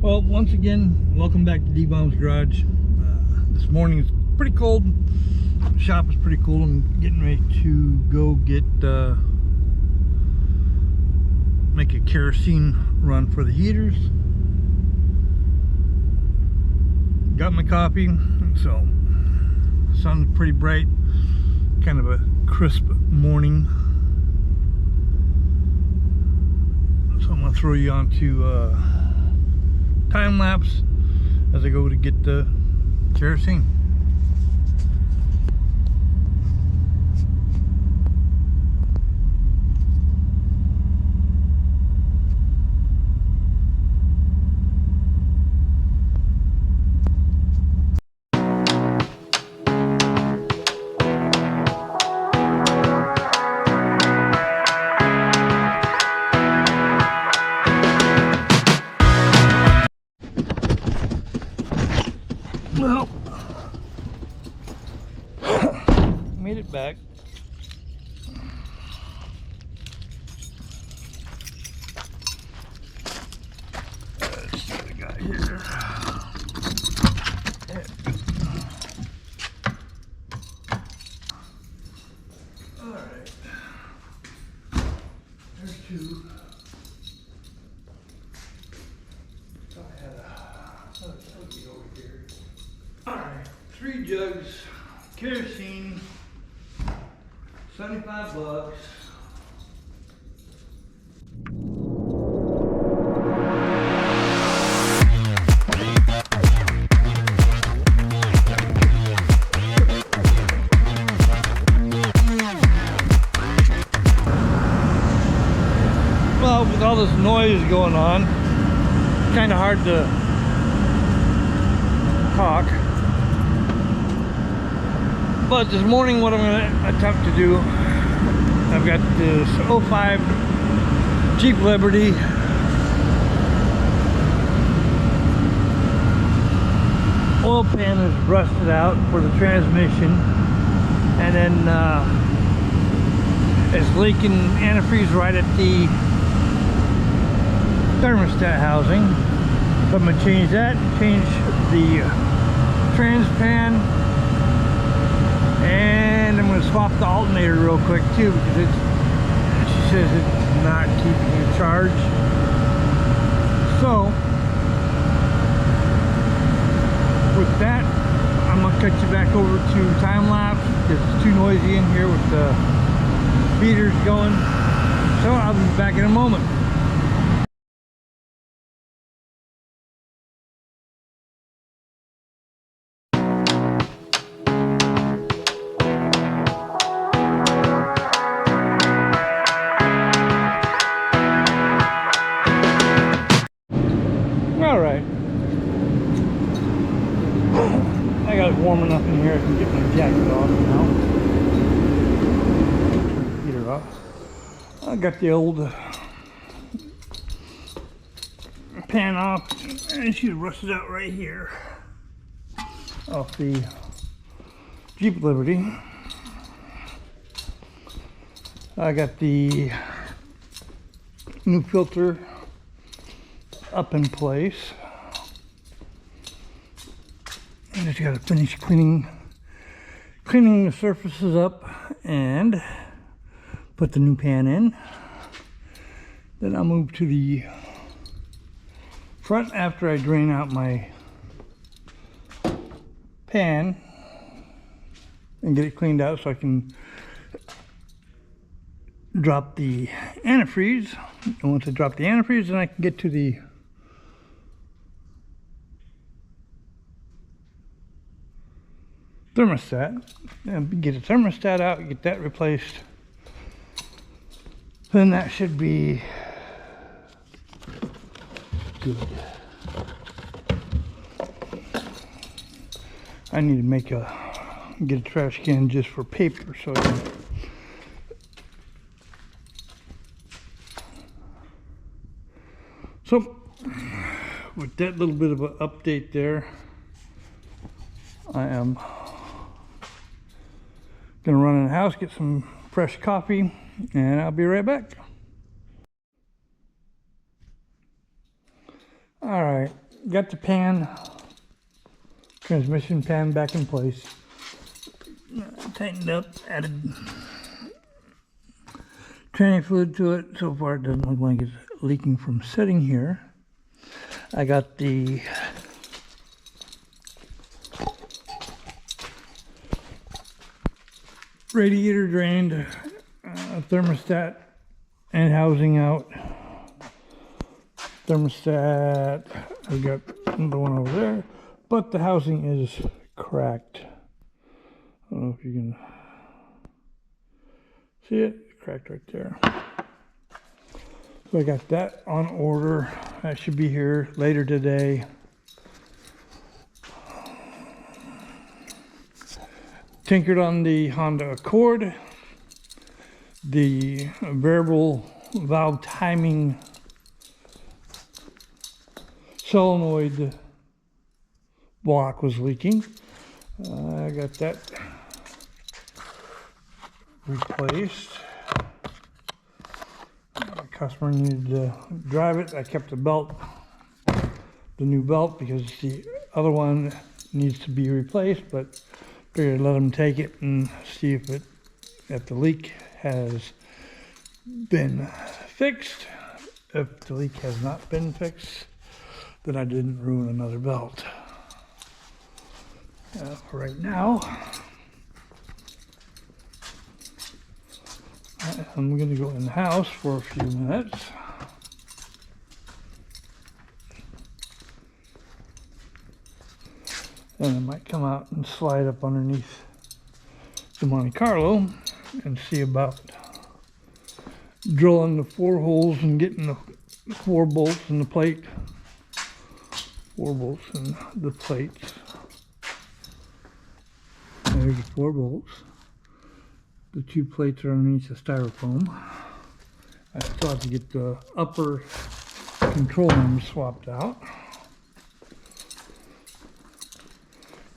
Well, once again, welcome back to D-Bomb's Garage. This morning is pretty cold. The shop is pretty cool. I'm getting ready to go get make a kerosene run for the heaters. Got my coffee, so the sun's pretty bright. Kind of a crisp morning. So I'm gonna throw you onto time lapse as I go to get the kerosene. Well, made it back. Let's see what we got here. All right. There's two. I had another cookie over here. Alright, 3 jugs, kerosene, 75 bucks. Well, with all this noise going on, it's kind of hard to talk. But this morning, what I'm going to attempt to do, I've got this '05 Jeep Liberty. Oil pan is rusted out for the transmission, and then it's leaking antifreeze right at the thermostat housing. So I'm going to change that, change the trans pan. And I'm going to swap the alternator real quick too, because she says it's not keeping it charged. So with that, I'm going to cut you back over to time lapse because it's too noisy in here with the heaters going. So I'll be back in a moment. Alright, I got it warm enough in here I can get my jacket off now. Turn the heater off. I got the old pan off, and she's rusted out right here off the Jeep Liberty. I got the new filter up in place. I just got to finish cleaning the surfaces up and put the new pan in. Then I'll move to the front after I drain out my pan and get it cleaned out so I can drop the antifreeze. And once I drop the antifreeze, then I can get to the thermostat and get the thermostat out, get that replaced. Then that should be good. I need to get a trash can just for paper, so I can with that little bit of an update there, I am gonna run in the house, get some fresh coffee, and I'll be right back. All right, got the pan, transmission pan back in place. Tightened up, added tranny fluid to it. So far it doesn't look like it's leaking from sitting here. I got the radiator drained, thermostat and housing out. Thermostat, I've got the one over there, but the housing is cracked. I don't know if you can see it, cracked right there. So I got that on order. That should be here later today. Tinkered on the Honda Accord. The variable valve timing solenoid block was leaking. I got that replaced. The customer needed to drive it. I kept the belt, the new belt, because the other one needs to be replaced, but figured I'd let them take it and see if the leak has been fixed. If the leak has not been fixed, then I didn't ruin another belt. For right now, I'm going to go in the house for a few minutes. And I might come out and slide up underneath the Monte Carlo and see about drilling the 4 holes and getting the 4 bolts in the plate. 4 bolts in the plates. There's the 4 bolts. The 2 plates are underneath the styrofoam. I still have to get the upper control arm swapped out.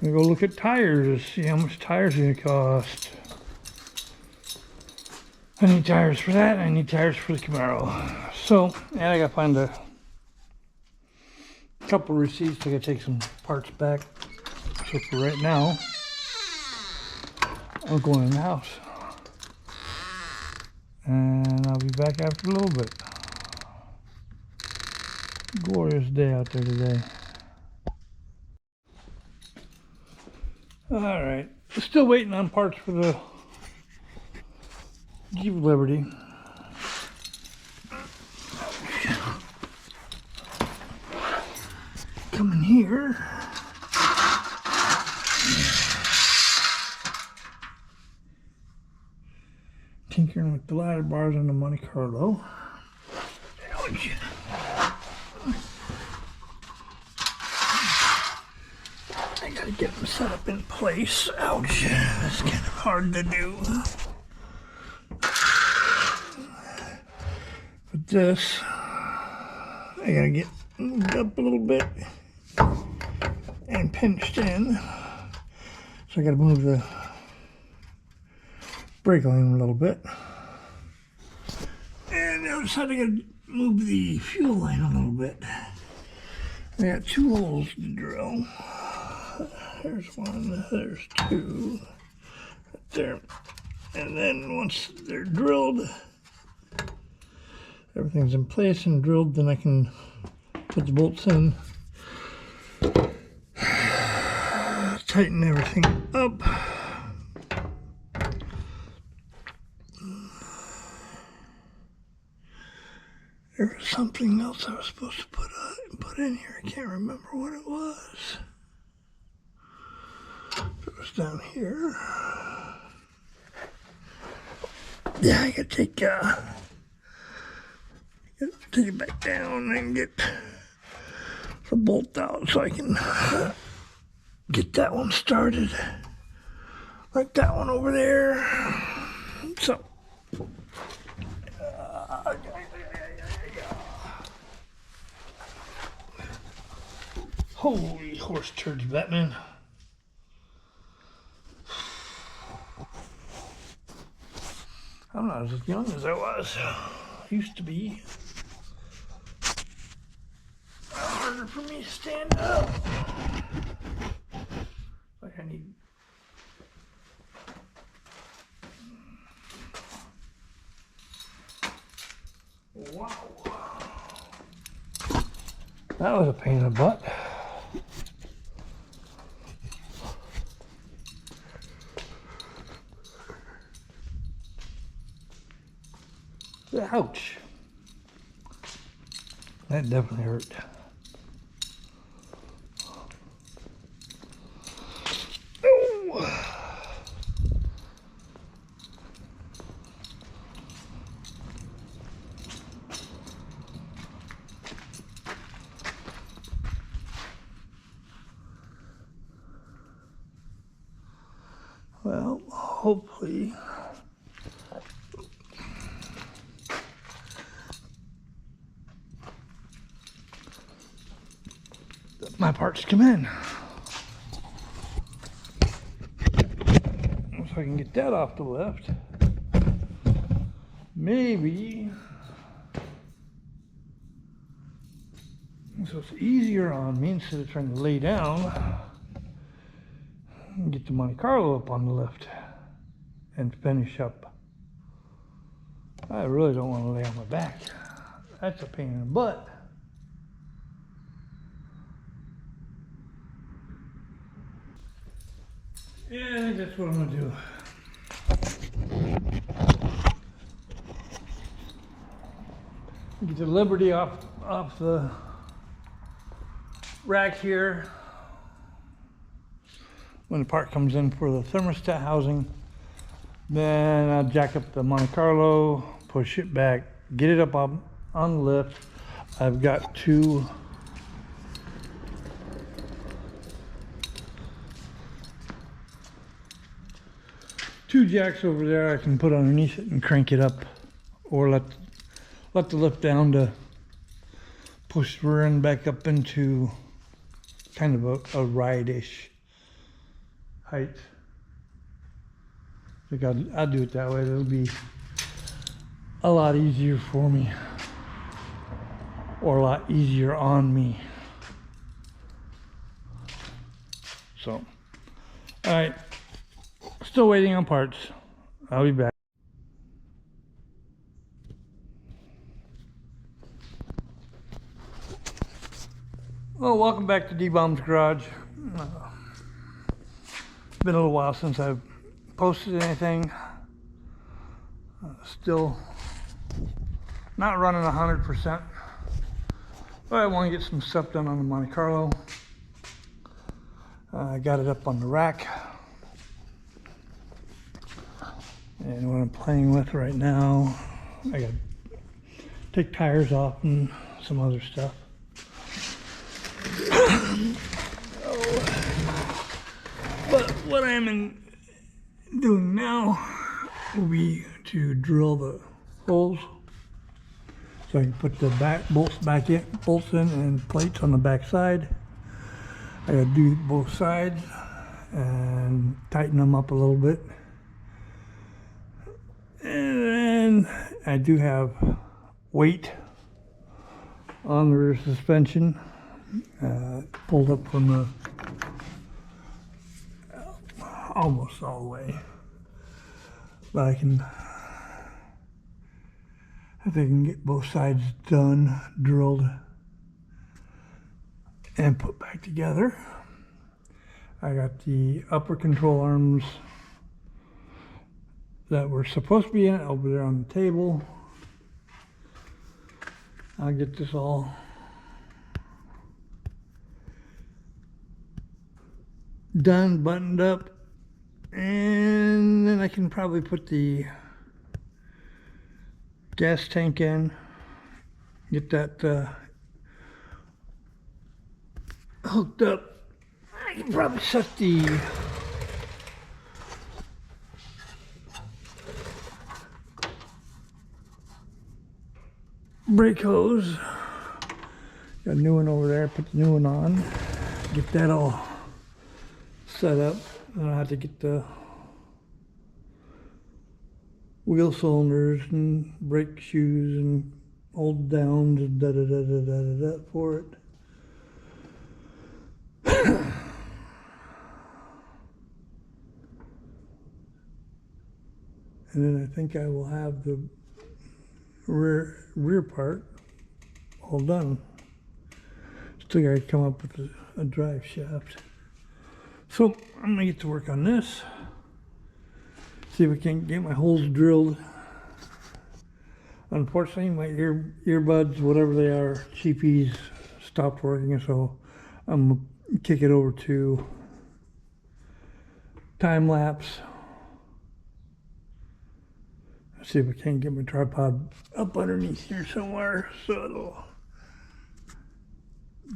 I'm gonna go look at tires to see how much tires are gonna cost. I need tires for that, and I need tires for the Camaro. So, and I gotta find a couple receipts. I gotta take some parts back. So for right now, I'm going in the house. And I'll be back after a little bit. Glorious day out there today. Alright, still waiting on parts for the Jeep Liberty. Come in here. Tinkering with the ladder bars on the Monte Carlo. I gotta get them set up in place. Ouch, that's kind of hard to do. But this, I gotta get moved up a little bit and pinched in. So I gotta move the brake line a little bit. And the other side I gotta move the fuel line a little bit. I got 2 holes to drill. There's 1, there's 2, right there. And then once they're drilled, everything's in place and drilled, then I can put the bolts in, tighten everything up. There was something else I was supposed to put in here. I can't remember what it was. It was down here. Yeah, I gotta take it back down and get the bolt out so I can get that one started. Like that one over there. So. Holy horse turds, Batman. I'm not as young as I was. Used to be. Harder for me to stand up. Like I need. Wow. That was a pain in the butt. Ouch. That definitely hurt. Well, hopefully my parts come in. So I can get that off the lift. Maybe. So it's easier on me instead of trying to lay down and get the Monte Carlo up on the lift and finish up. I really don't want to lay on my back. That's a pain in the butt. Yeah, I think that's what I'm gonna do. Get the Liberty off the rack here. When the part comes in for the thermostat housing, then I'll jack up the Monte Carlo, push it back, get it up on the lift. I've got two jacks over there I can put underneath it and crank it up, or let the lift down to push the rear end back up into kind of a ride-ish height. I think I'll do it that way. It'll be a lot easier for me, or a lot easier on me. So, all right, still waiting on parts. I'll be back. Well, welcome back to D-Bomb's Garage. It's been a little while since I've posted anything. Still not running 100%, but I want to get some stuff done on the Monte Carlo. I got it up on the rack, and what I'm playing with right now, I got to take tires off and some other stuff. But what I'm doing now will be to drill the holes so I can put the bolts in and plates on the back side. I gotta do both sides and tighten them up a little bit. And then I do have weight on the rear suspension, pulled up from the almost all the way, but I think I can get both sides done, drilled, and put back together. I got the upper control arms that were supposed to be in it over there on the table. I'll get this all done, buttoned up, and then I can probably put the gas tank in, get that hooked up. I can probably set the brake hose. Got a new one over there, put the new one on, get that all set up. Then I have to get the wheel cylinders and brake shoes and hold downs and for it. And then I think I will have the rear part all done. Still got to come up with a drive shaft. So I'm gonna get to work on this. See if I can get my holes drilled. Unfortunately, my earbuds, whatever they are, cheapies, stopped working, so I'm gonna kick it over to time lapse. See if I can get my tripod up underneath here somewhere so it'll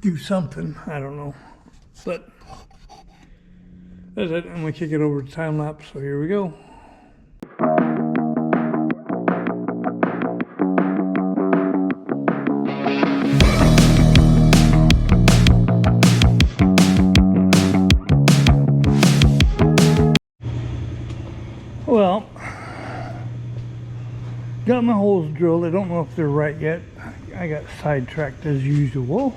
do something. I don't know, but that's it. I'm gonna kick it over to time lapse. So here we go. Well, got my holes drilled. I don't know if they're right yet. I got sidetracked as usual.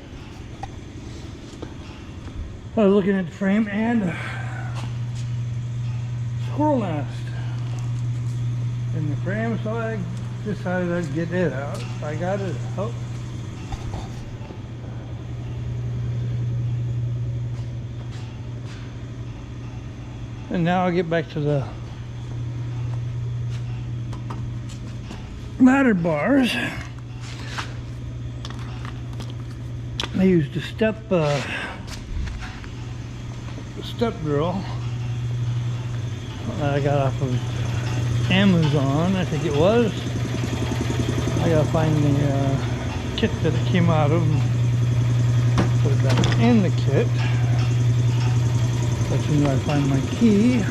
I was looking at the frame and squirrel nest in the frame, so I decided I'd get it out. I got it out. And now I'll get back to the ladder bars. I used a step drill that I got off of Amazon, I think it was. I gotta find the kit that it came out of and put it back in the kit. That's when I find my key.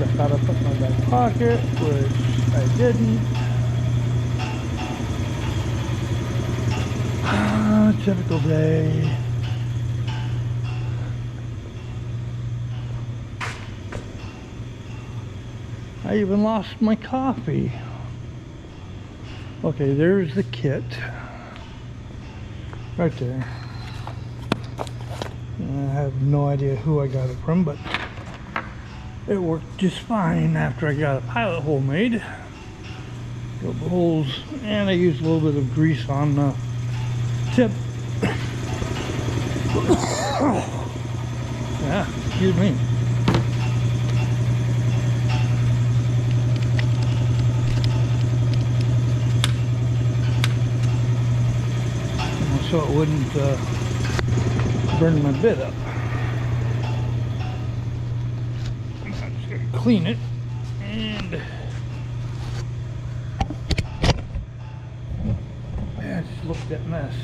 I thought I put in my back pocket, which I didn't. Typical day. I even lost my coffee. Okay, there's the kit. Right there. I have no idea who I got it from, but it worked just fine after I got a pilot hole made. Drilled the holes, and I used a little bit of grease on the tip. Yeah, excuse me. So it wouldn't burn my bit up. I'm just gonna clean it and just look at that mess.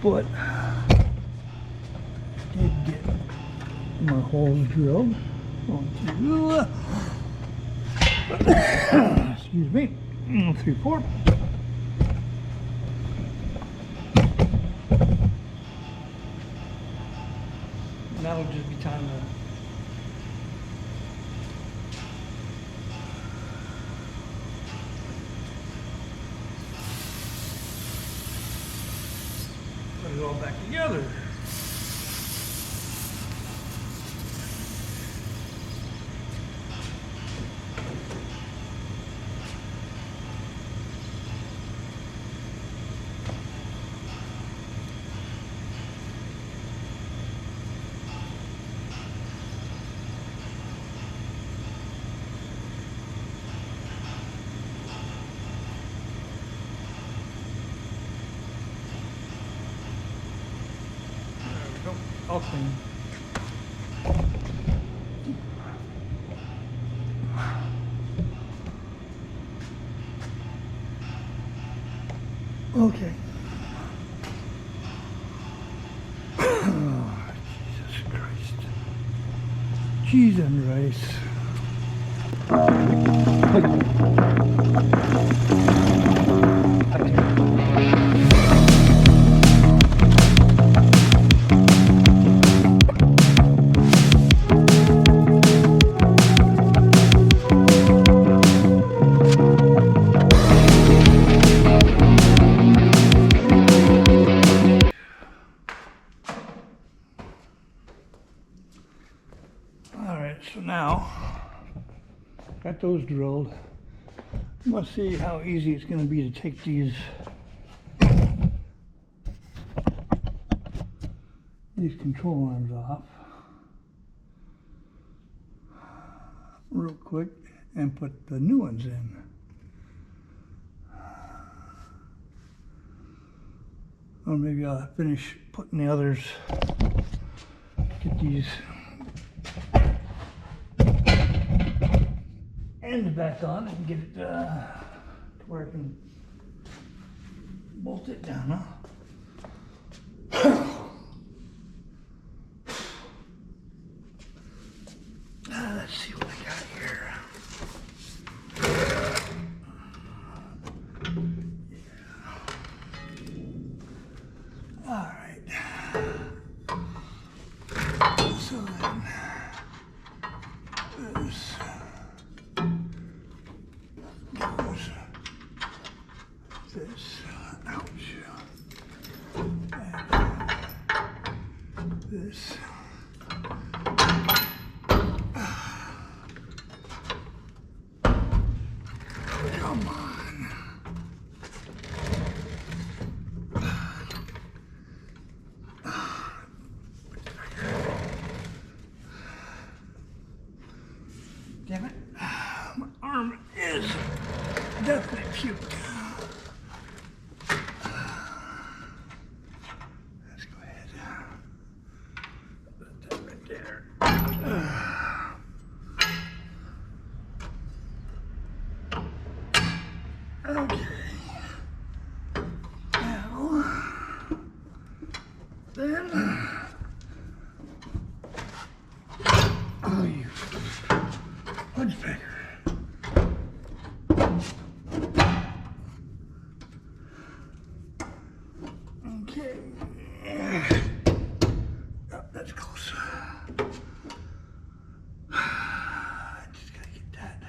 But I did get my holes drilled. Excuse me. 3, 4. That'll just be time to put it all back together. I'll clean. Okay. Oh, Jesus Christ. Cheese and rice. got those drilled. Let's see how easy it's going to be to take these control arms off real quick and put the new ones in. Or maybe I'll finish putting the others, get these ends back on and get it to where I can bolt it down, huh? Let's see what I got here. Yeah. All right. So then, this goes this, ouch, and this. Come on. Damn it. My arm is definitely puked. Let's go ahead. Put that right there. Okay. Now, then, oh, you punchbacker. Okay. Oh, that's close. Just gotta get that.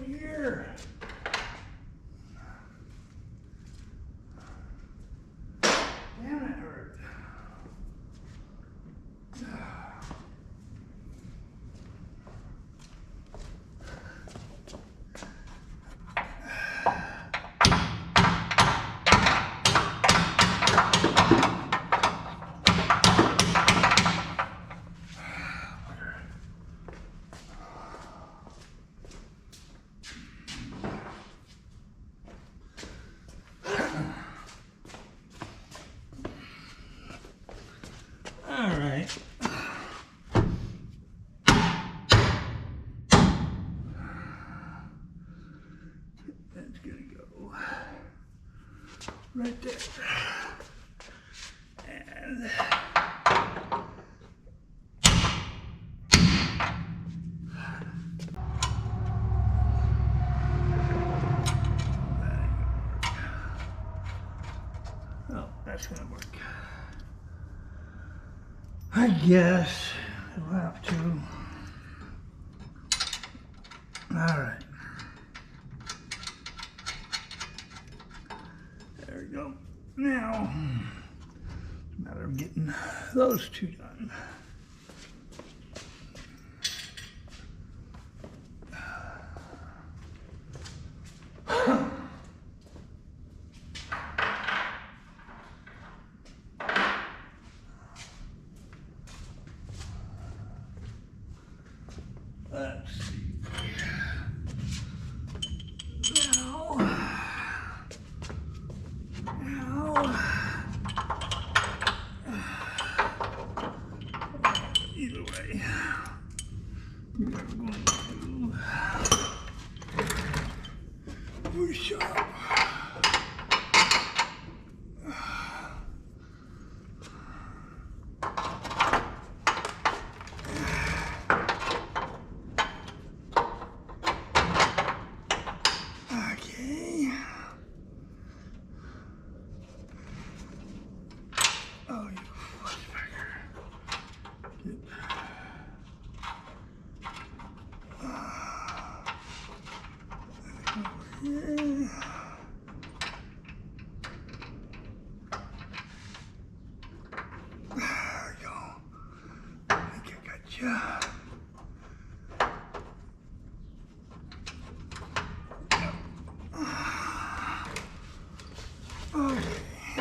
Here. Damn, that hurt. All right. That's gonna go right there. And oh, that's gonna work. I guess we'll have to. All right. There we go. Now, it's a matter of getting those two done. Let's see. Now,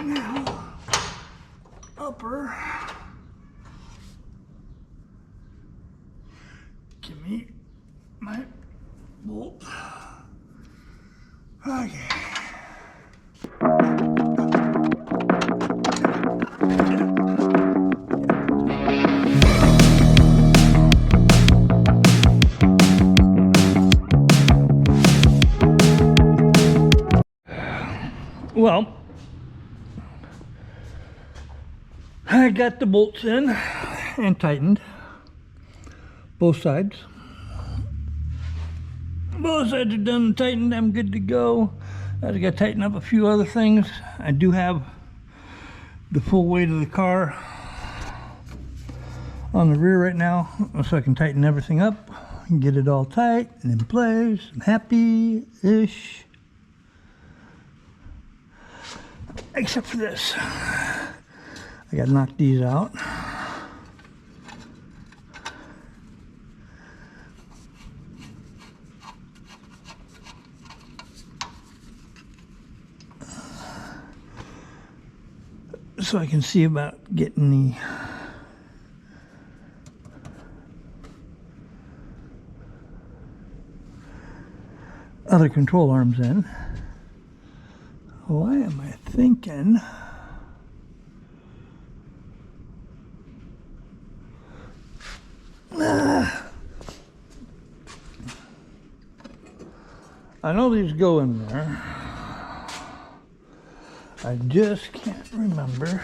Now, upper. Give me my bolt. Okay. Well, I got the bolts in and tightened both sides. Both sides are done and tightened. I'm good to go. I just got to tighten up a few other things. I do have the full weight of the car on the rear right now, so I can tighten everything up and get it all tight and in place. I'm happy-ish. Except for this. I got to knock these out. So I can see about getting the other control arms in. Why am I thinking I know these go in there. I just can't remember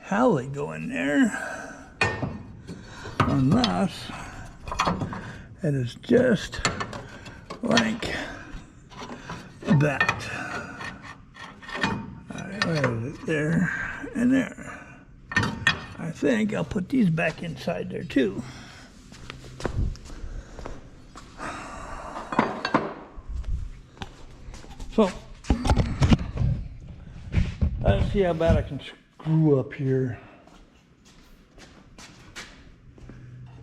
how they go in there, unless it is just like that. Alright, where is it? There and there. I think I'll put these back inside there too. So, let's see how bad I can screw up here.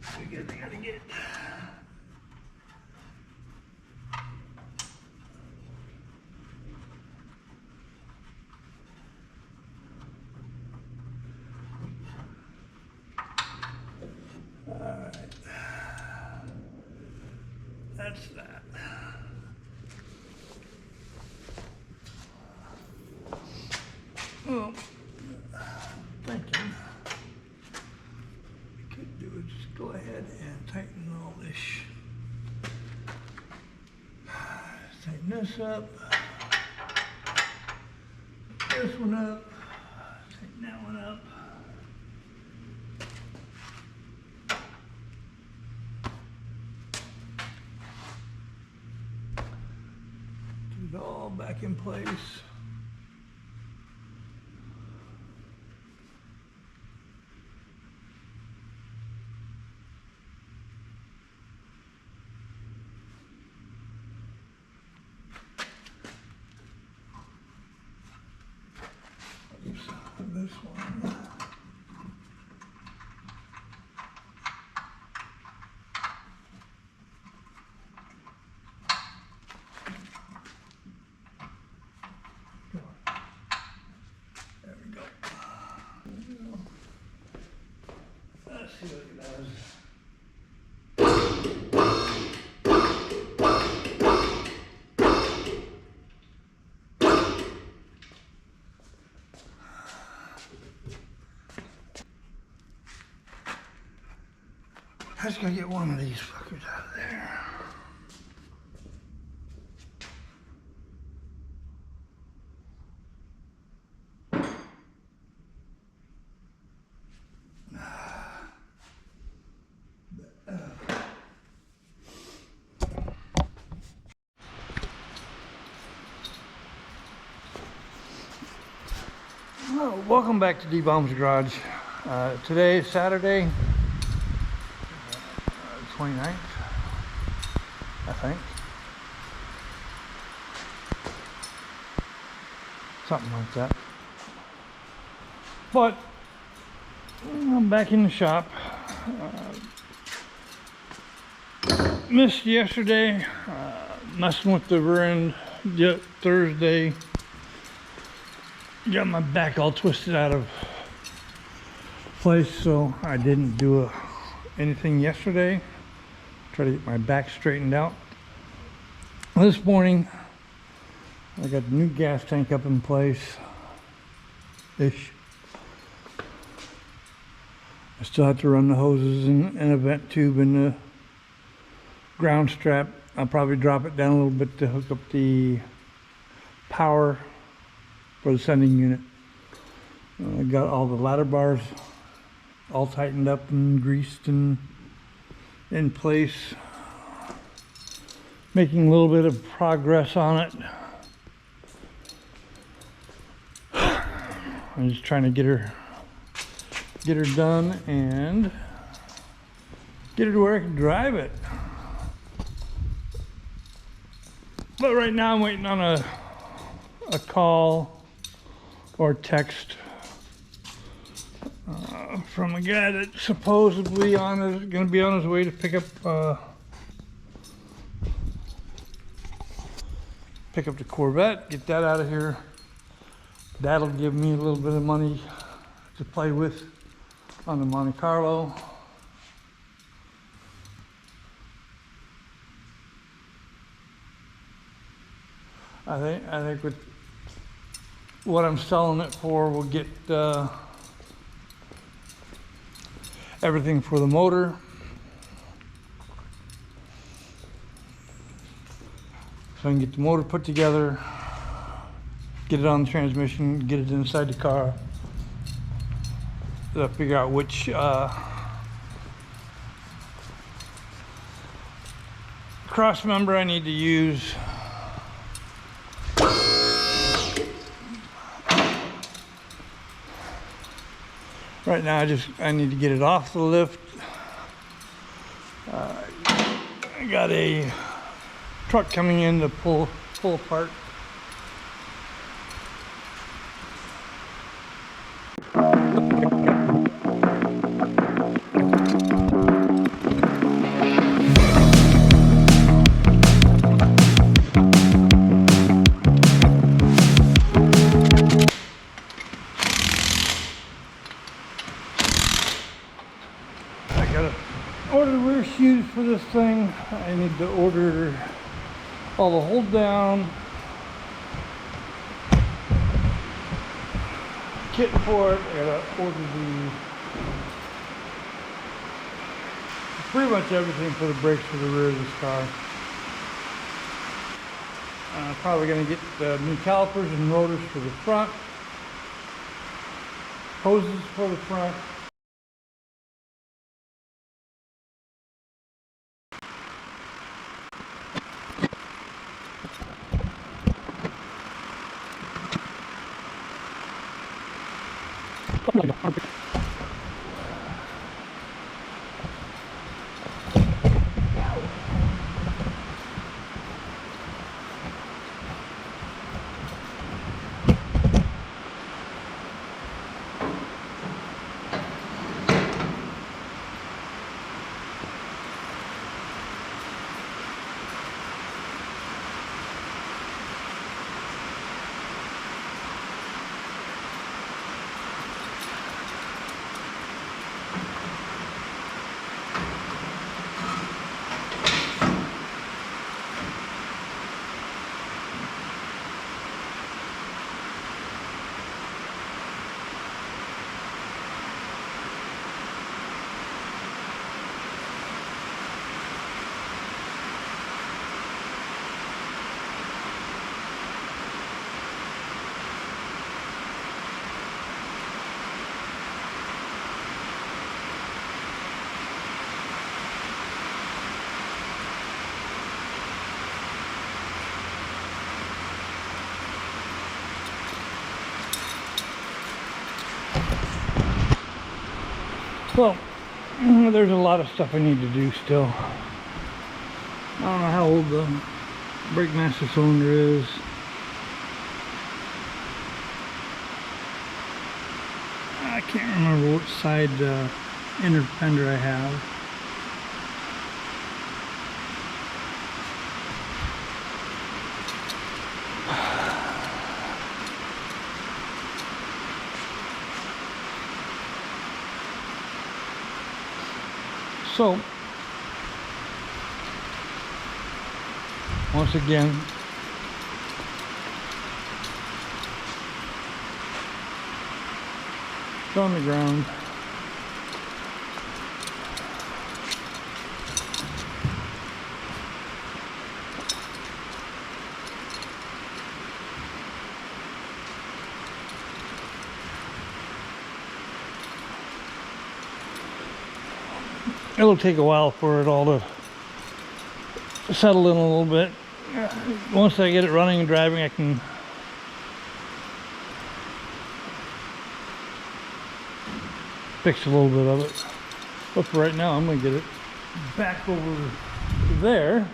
I gotta get. Alright. That's that. Well, thinking we could do is just go ahead and tighten all this. Tighten this up. This one up. Tighten that one up. Get it all back in place. This one. There we go. Let's see what it does. I just gotta get one of these fuckers out of there. Well, welcome back to D-Bomb's Garage. Today is Saturday. 29th, I think. Something like that. But I'm back in the shop. Missed yesterday, messing with the rear end Thursday. got my back all twisted out of place, so I didn't do anything yesterday. Try to get my back straightened out. This morning, I got the new gas tank up in place-ish. I still have to run the hoses and a vent tube and the ground strap. I'll probably drop it down a little bit to hook up the power for the sending unit. I got all the ladder bars all tightened up and greased and in place. Making a little bit of progress on it. I'm just trying to get her done and get her to where I can drive it. But right now I'm waiting on a call or text from a guy that supposedly going to be on his way to pick up the Corvette, get that out of here. That'll give me a little bit of money to play with on the Monte Carlo. I think with what I'm selling it for, we'll get everything for the motor. So I can get the motor put together, get it on the transmission, get it inside the car. Figure out which cross member I need to use. Right now I need to get it off the lift. I got a truck coming in to pull apart. Order rear shoes for this thing. I need to order all the hold down kit for it. I gotta order pretty much everything for the brakes for the rear of this car. Probably gonna get the new calipers and rotors for the front, hoses for the front. Well, there's a lot of stuff I need to do still. I don't know how old the brake master cylinder is. I can't remember which side inner fender I have. So, once again, it's on the ground. It'll take a while for it all to settle in a little bit. Once I get it running and driving, I can fix a little bit of it. But for right now, I'm going to get it back over there.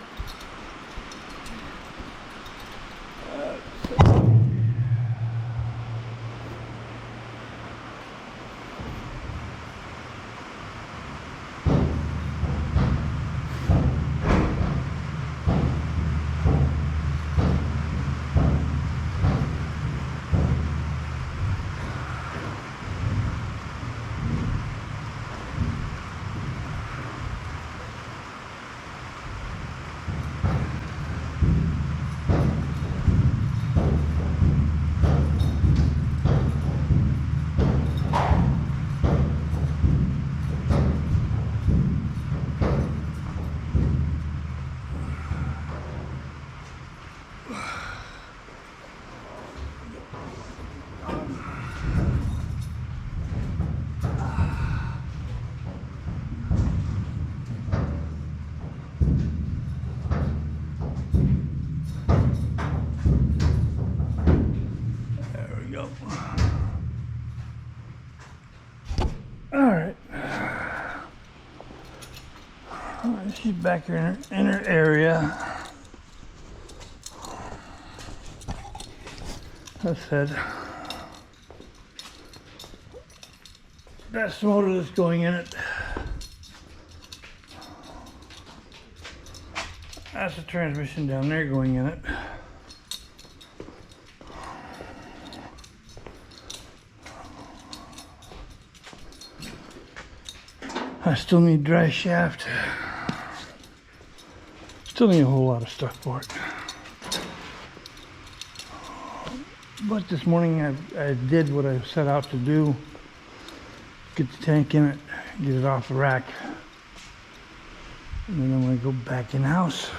She's back here in her area. As I said, that's the motor that's going in it. That's the transmission down there going in it. I still need dry shaft. Still need a whole lot of stuff for it. But this morning I did what I set out to do. Get the tank in it, get it off the rack. And then I'm going to go back in house.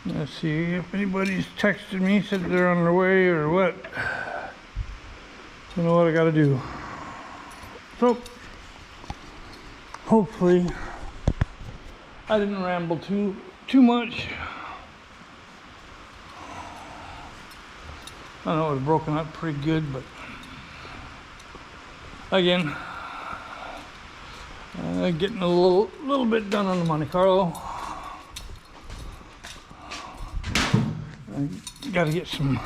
Let's see if anybody's texted me, said they're on their way or what. Don't know what I got to do. So, hopefully I didn't ramble too much. I know it was broken up pretty good, but again, getting a little bit done on the Monte Carlo. I got to get some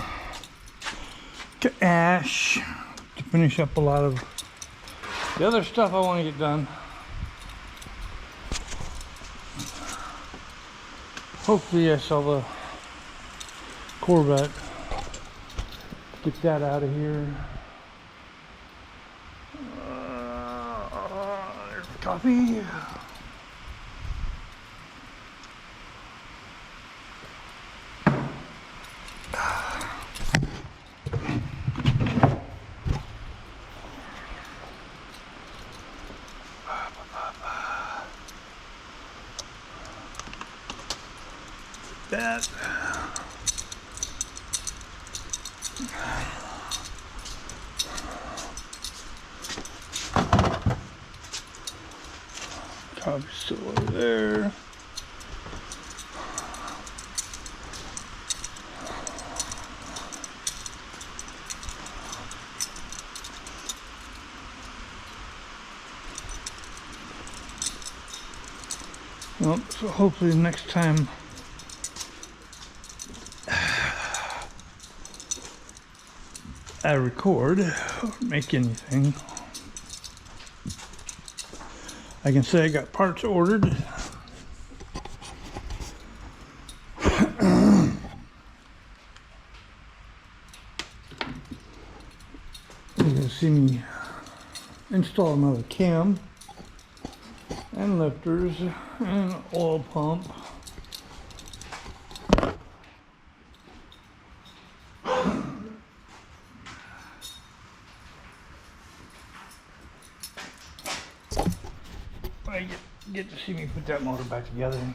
ash to finish up a lot of the other stuff I want to get done. Hopefully I sell the Corvette. Get that out of here. There's the coffee. That. Coffee's still over there. Well, so hopefully next time I record or make anything, I can say I got parts ordered. You can see me install another cam. and lifters and oil pump. I get to see me put that motor back together and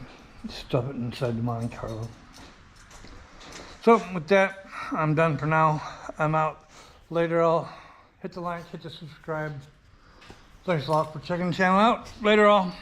stuff it inside the Monte Carlo. So with that, I'm done for now. I'm out. Later I'll hit the like, hit the subscribe. Thanks a lot for checking the channel out. Later all.